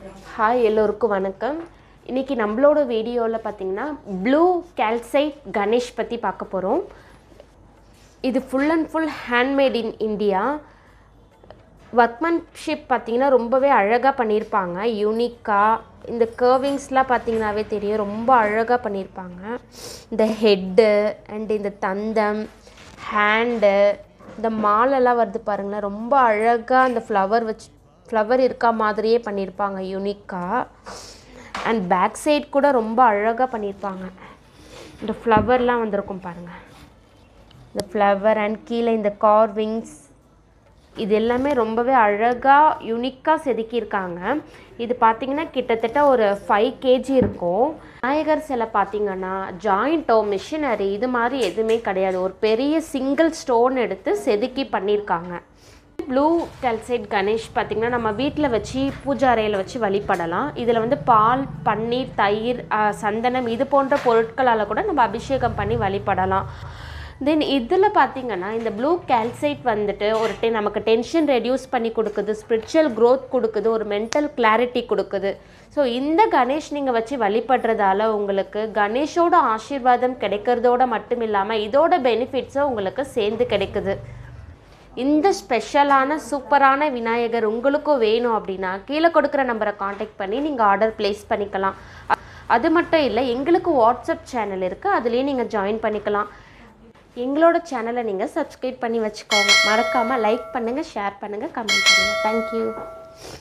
Hi எல்லோருக்கும் வணக்கம். இன்றைக்கி நம்மளோட வீடியோவில் பார்த்திங்கன்னா ப்ளூ கால்சைட் கணேஷ் பற்றி பார்க்க போகிறோம். இது full and full handmade in India. Workmanship பார்த்திங்கன்னா ரொம்பவே அழகாக பண்ணியிருப்பாங்க. யூனிக்காக இந்த கர்விங்ஸ்லாம் பார்த்திங்கனாவே தெரியும், ரொம்ப அழகாக பண்ணியிருப்பாங்க. இந்த ஹெட்டு அண்ட் இந்த தந்தம் ஹேண்டு இந்த மாலெல்லாம் வருது பாருங்களேன், ரொம்ப அழகாக அந்த ஃப்ளவர் இருக்கா மாதிரியே பண்ணியிருப்பாங்க யூனிக்காக. அண்ட் பேக் சைட் கூட ரொம்ப அழகாக பண்ணியிருப்பாங்க. இந்த ஃப்ளவர்லாம் வந்திருக்கும் பாருங்கள், இந்த ஃப்ளவர் அண்ட் கீழே இந்த கார்விங்ஸ் இது எல்லாமே ரொம்பவே அழகாக யூனிக்காக செதுக்கியிருக்காங்க. இது பார்த்திங்கன்னா கிட்டத்தட்ட ஒரு 5 kg இருக்கும். விநாயகர் சிலை பார்த்திங்கன்னா ஜாயிண்ட்டோ மிஷினரி இது மாதிரி எதுவுமே கிடையாது, ஒரு பெரிய சிங்கிள் ஸ்டோன் எடுத்து செதுக்கி பண்ணியிருக்காங்க. ப்ளூ கால்சைட் கணேஷ் பார்த்திங்கன்னா நம்ம வீட்டில் வச்சு பூஜா அறையில் வச்சு வழிபடலாம். இதில் வந்து பால், பன்னீர், தயிர், சந்தனம் இது போன்ற பொருட்களால் கூட நம்ம அபிஷேகம் பண்ணி வழிபடலாம். தென் இதில் பார்த்திங்கன்னா இந்த ப்ளூ கால்சைட் வந்துட்டு நமக்கு டென்ஷன் ரெடியூஸ் பண்ணி கொடுக்குது, ஸ்பிரிச்சுவல் க்ரோத் கொடுக்குது, ஒரு மென்டல் கிளாரிட்டி கொடுக்குது. ஸோ இந்த கணேஷ் நீங்கள் வச்சு வழிபடுறதால உங்களுக்கு கணேஷோட ஆசீர்வாதம் கிடைக்கிறதோட மட்டும் இல்லாமல் இதோட பெனிஃபிட்ஸும் உங்களுக்கு சேர்ந்து கிடைக்குது. இந்த ஸ்பெஷலான சூப்பரான விநாயகர் உங்களுக்கும் வேணும் அப்படின்னா கீழே கொடுக்குற நம்பரை காண்டாக்ட் பண்ணி நீங்கள் ஆர்டர் ப்ளேஸ் பண்ணிக்கலாம். அது மட்டும் இல்லை, எங்களுக்கு வாட்ஸ்அப் சேனல் இருக்குது, அதுலேயும் நீங்கள் ஜாயின் பண்ணிக்கலாம். எங்களோட சேனலை நீங்கள் சப்ஸ்கிரைப் பண்ணி வச்சுக்கோங்க. மறக்காமல் லைக் பண்ணுங்கள், ஷேர் பண்ணுங்கள், கமெண்ட் பண்ணுங்கள். தேங்க்யூ.